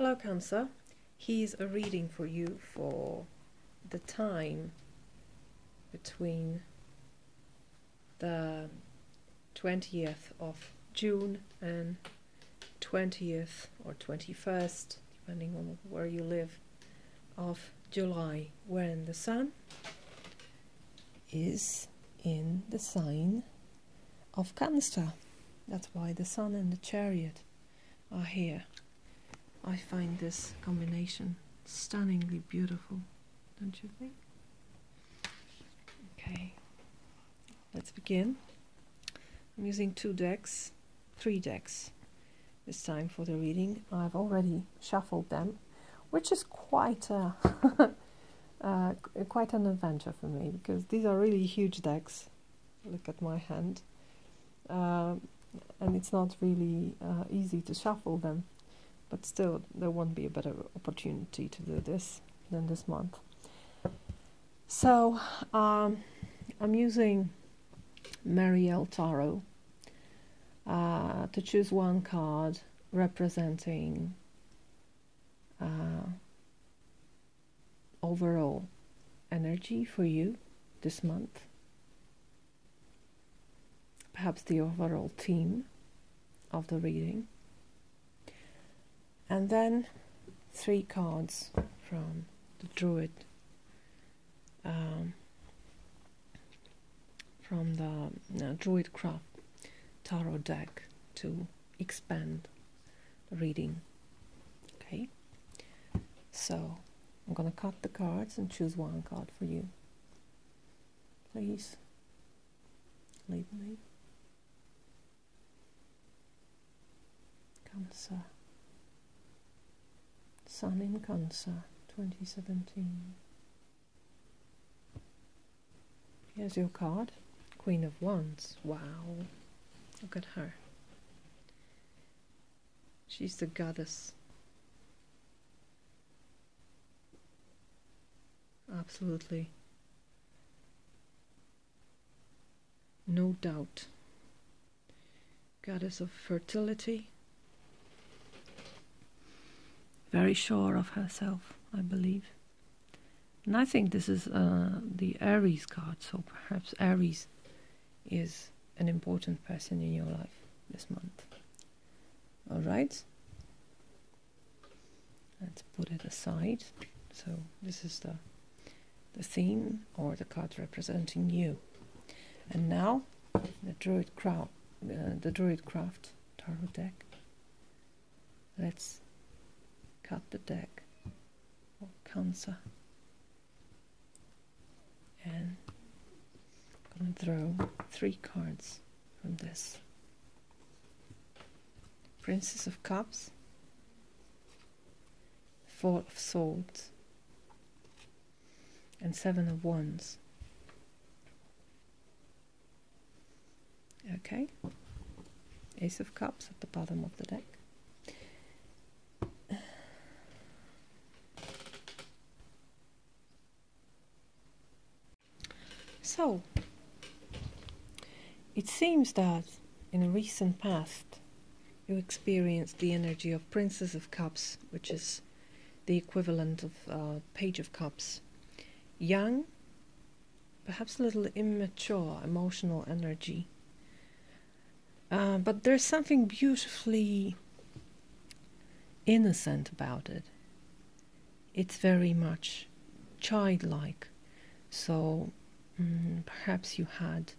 Hello Cancer, here's a reading for you for the time between the 20th of June and 20th or 21st, depending on where you live, of July, when the Sun is in the sign of Cancer. That's why the Sun and the Chariot are here. I find this combination stunningly beautiful, don't you think? Okay, let's begin. I'm using three decks this time for the reading. I've already shuffled them, which is quite a quite an adventure for me, because these are really huge decks. Look at my hand, and it's not really easy to shuffle them. But still, there won't be a better opportunity to do this than this month. So, I'm using Marielle Tarot to choose one card representing overall energy for you this month. Perhaps the overall theme of the reading. And then 3 cards from the Druid, from the Druidcraft Tarot deck to expand the reading. Okay, so I'm gonna cut the cards and choose one card for you. Please lead me. Cancer. Sun in Cancer, 2017. Here's your card, Queen of Wands. Wow, look at her. She's the goddess. Absolutely. No doubt. Goddess of fertility. Very sure of herself, I believe. And I think this is the Aries card, so perhaps Aries is an important person in your life this month. Alright, let's put it aside. So this is the theme, or the card representing you. And now the Druidcraft Tarot deck. Let's cut the deck for Cancer, and I'm going to throw 3 cards from this. Princess of Cups, 4 of Swords, and 7 of Wands. Okay, Ace of Cups at the bottom of the deck. So, it seems that in a recent past you experienced the energy of Princess of Cups, which is the equivalent of Page of Cups. Young, perhaps a little immature emotional energy. But there's something beautifully innocent about it. It's very much childlike. So perhaps you had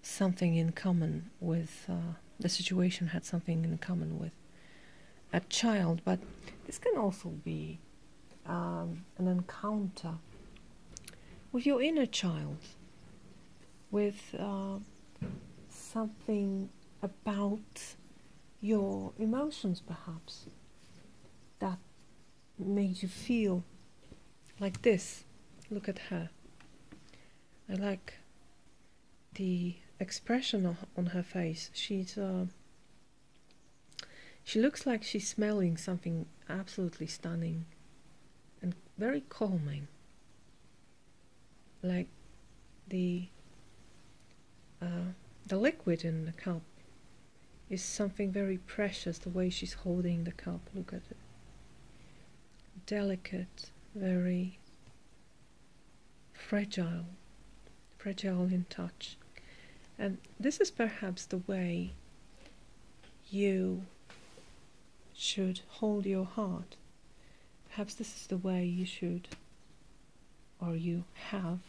something in common with, the situation had something in common with a child, but this can also be an encounter with your inner child, with something about your emotions perhaps that made you feel like this. Look at her. I like the expression on her face. She looks like she's smelling something absolutely stunning and very calming, like the liquid in the cup is something very precious. The way she's holding the cup, look at it. delicate, very fragile in touch. And this is perhaps the way you should hold your heart. Perhaps this is the way you should, or you have,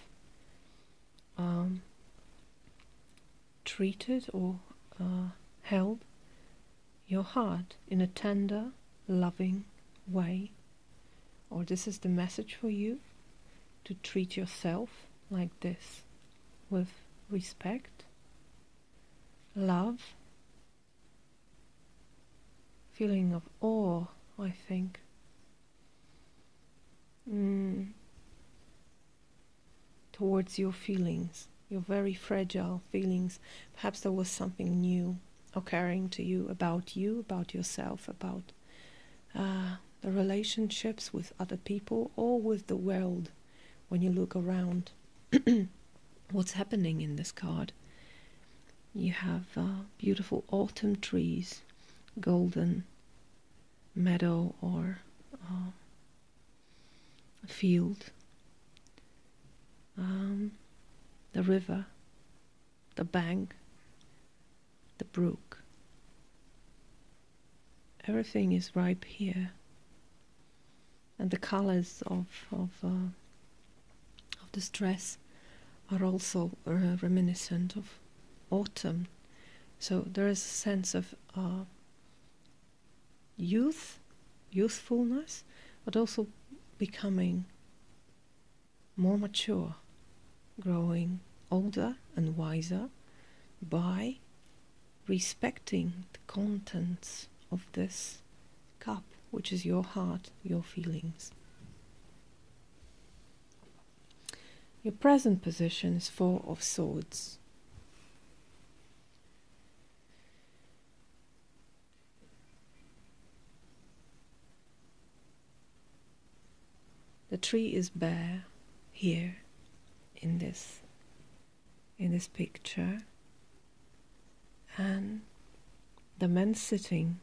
treated or held your heart in a tender, loving way. Or this is the message for you, to treat yourself like this, with respect, love, feeling of awe, I think. Towards your feelings, your very fragile feelings. Perhaps there was something new occurring to you, about yourself, about the relationships with other people or with the world. When you look around, what's happening in this card? You have beautiful autumn trees, golden meadow or a field, the river, the bank, the brook. Everything is ripe here, and the colors of the dress are also reminiscent of autumn. So there is a sense of youthfulness, but also becoming more mature, growing older and wiser by respecting the contents of this cup, which is your heart, your feelings. Your present position is Four of Swords. The tree is bare here in this picture, and the man sitting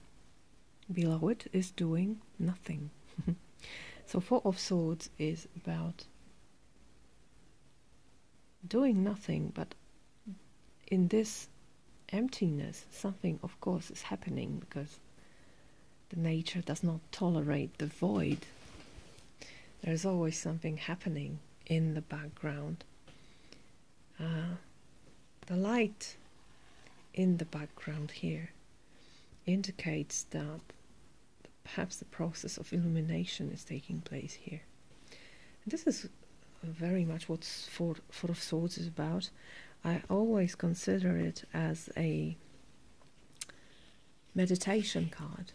below it is doing nothing. So Four of Swords is about doing nothing, but in this emptiness something of course is happening, because the nature does not tolerate the void. There's always something happening in the background. The light in the background here indicates that perhaps the process of illumination is taking place here. And this is very much what Four of Swords is about. I always consider it as a meditation card,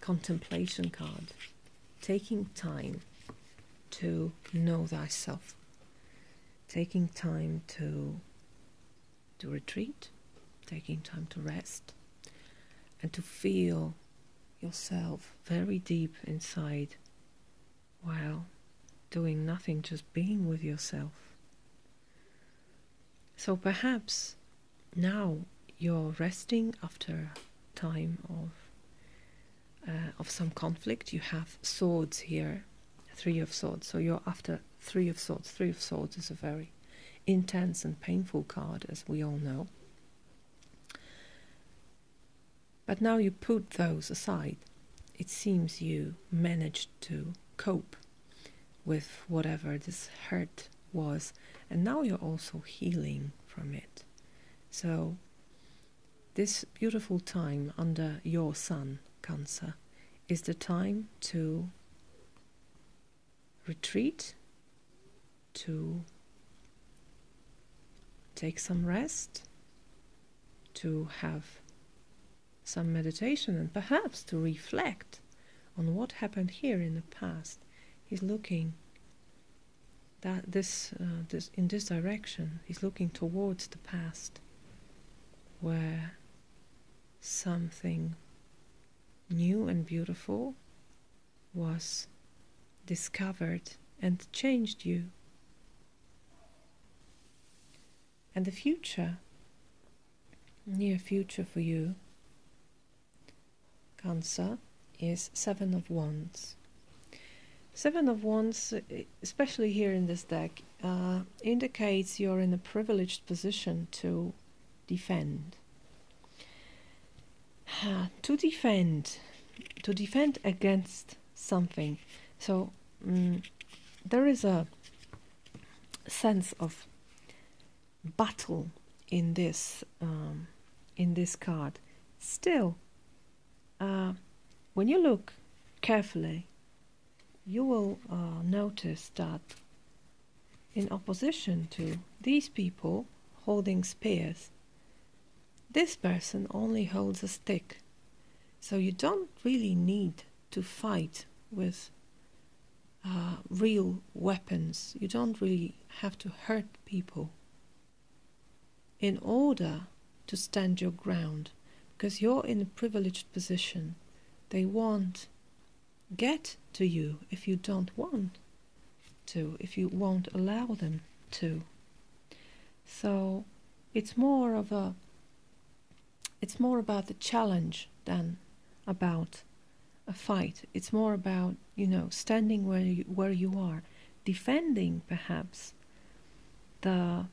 contemplation card, taking time to know thyself, taking time to retreat, taking time to rest, and to feel yourself very deep inside while doing nothing, just being with yourself. So perhaps now you're resting after a time of some conflict. You have swords here, Three of Swords. So you're after Three of Swords. Three of Swords is a very intense and painful card, as we all know. But now you put those aside. It seems you managed to cope with whatever this hurt was, and now you're also healing from it. So this beautiful time under your sun, Cancer, is the time to retreat, to take some rest, to have some meditation, and perhaps to reflect on what happened here in the past. He's looking that in this direction. He's looking towards the past, where something new and beautiful was discovered and changed you. And the future, near future for you, Cancer, is Seven of Wands. Seven of Wands, especially here in this deck, indicates you're in a privileged position to defend. To defend against something. So there is a sense of battle in this card. Still, when you look carefully, you will notice that in opposition to these people holding spears, this person only holds a stick. So you don't really need to fight with real weapons. You don't really have to hurt people in order to stand your ground, because you're in a privileged position. They won't get to you if you don't want to, if you won't allow them to. So it's more about the challenge than about a fight. It's more about, you know, standing where you are, defending perhaps the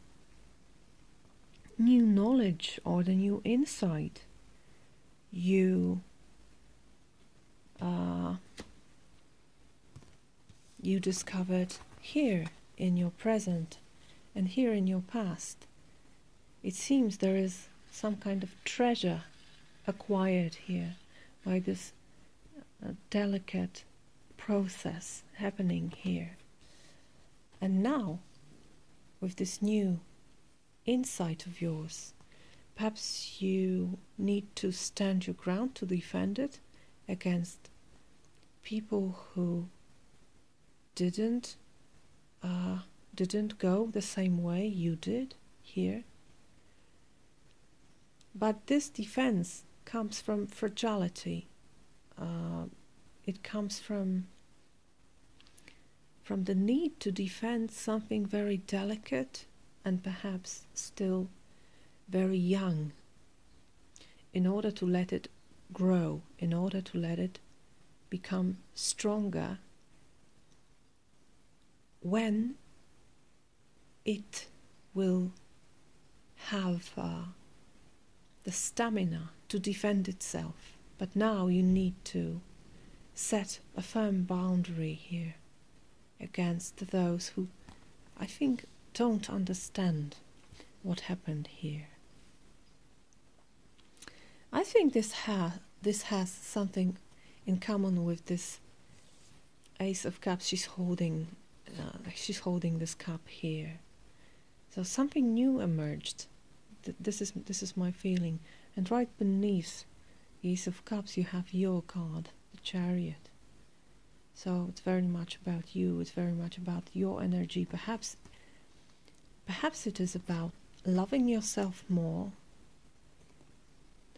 new knowledge or the new insight you discovered here in your present and here in your past. It seems there is some kind of treasure acquired here by this delicate process happening here. And now, with this new insight of yours, perhaps you need to stand your ground to defend it against people who didn't go the same way you did here. But this defense comes from fragility. It comes from the need to defend something very delicate and perhaps still very young, in order to let it grow, in order to let it become stronger when it will have the stamina to defend itself. But now you need to set a firm boundary here against those who, I think, don't understand what happened here. I think this has something in common with this Ace of Cups. She's holding this cup here. So something new emerged. This is my feeling. And right beneath the Ace of Cups you have your card, the Chariot. So it's very much about you. It's very much about your energy. Perhaps it is about loving yourself more.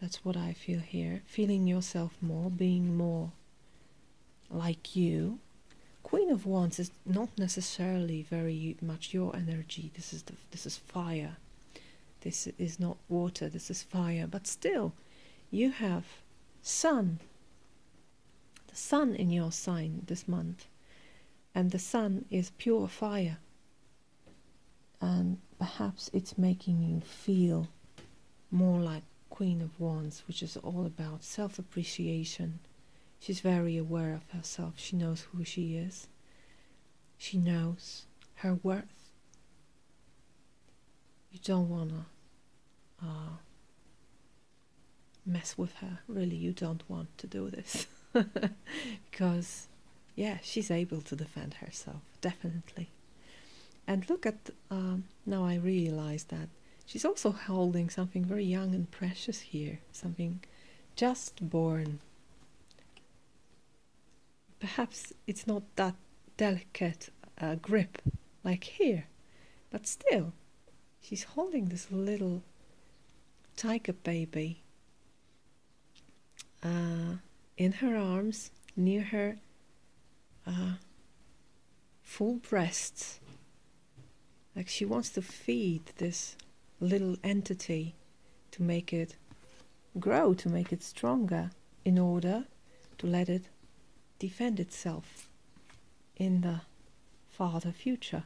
That's what I feel here. Feeling yourself more, being more like you. Queen of Wands is not necessarily very much your energy. This is fire. This is not water. This is fire. But still, you have sun. The sun in your sign this month, and the sun is pure fire. And perhaps it's making you feel more like Queen of Wands, which is all about self-appreciation. She's very aware of herself. She knows who she is. She knows her worth. You don't want to mess with her. Really, you don't want to do this. Because, yeah, she's able to defend herself, definitely. And look at, now I realize that she's also holding something very young and precious here, something just born. Perhaps it's not that delicate grip like here, but still, she's holding this little tiger baby in her arms, near her full breasts. Like she wants to feed this little entity to make it grow, to make it stronger, in order to let it defend itself. in the farther future.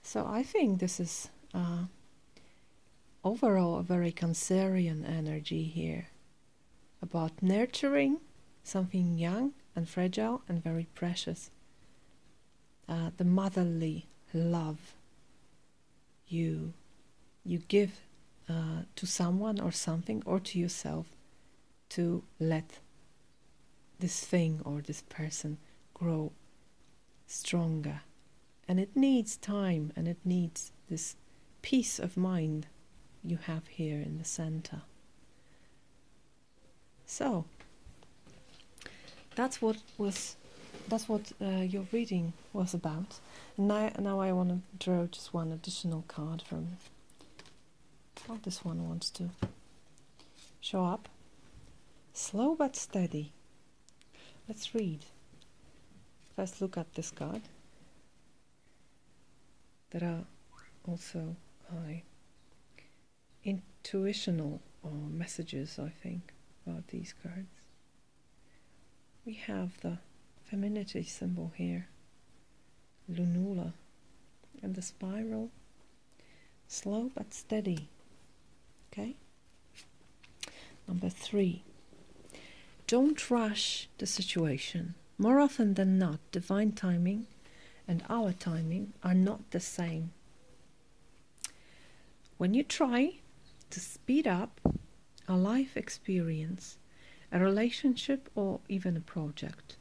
So I think this is overall a very Cancerian energy here, about nurturing something young and fragile and very precious. The motherly love you give to someone or something, or to yourself, to let this thing or this person grow stronger. And it needs time, and it needs this peace of mind you have here in the center. So that's what your reading was about. And now I want to draw just one additional card from, well, this one wants to show up. Slow but steady. Let's read. First look at this card. There are also intuitional messages, I think, about these cards. We have the femininity symbol here, Lunula, and the spiral, slow but steady. Okay? Number 3. Don't rush the situation. More often than not, divine timing and our timing are not the same. When you try to speed up a life experience, a relationship, or even a project,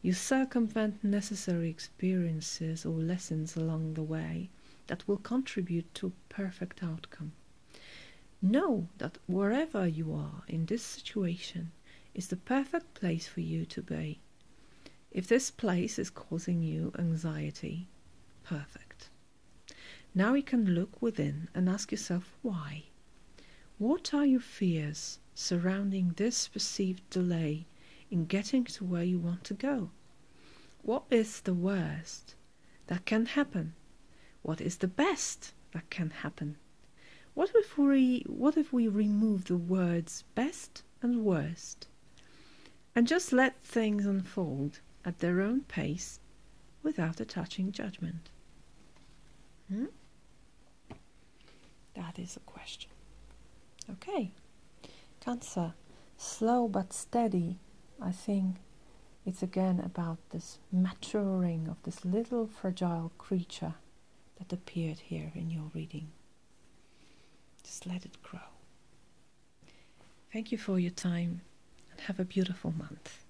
you circumvent necessary experiences or lessons along the way that will contribute to a perfect outcome. Know that wherever you are in this situation is the perfect place for you to be. If this place is causing you anxiety, perfect. Now you can look within and ask yourself why. What are your fears surrounding this perceived delay in getting to where you want to go? What is the worst that can happen? What is the best that can happen? What if we remove the words best and worst and just let things unfold at their own pace without attaching judgment? That is a question. Okay, Cancer, slow but steady. I think it's again about this maturing of this little fragile creature that appeared here in your reading. Just let it grow. Thank you for your time and have a beautiful month.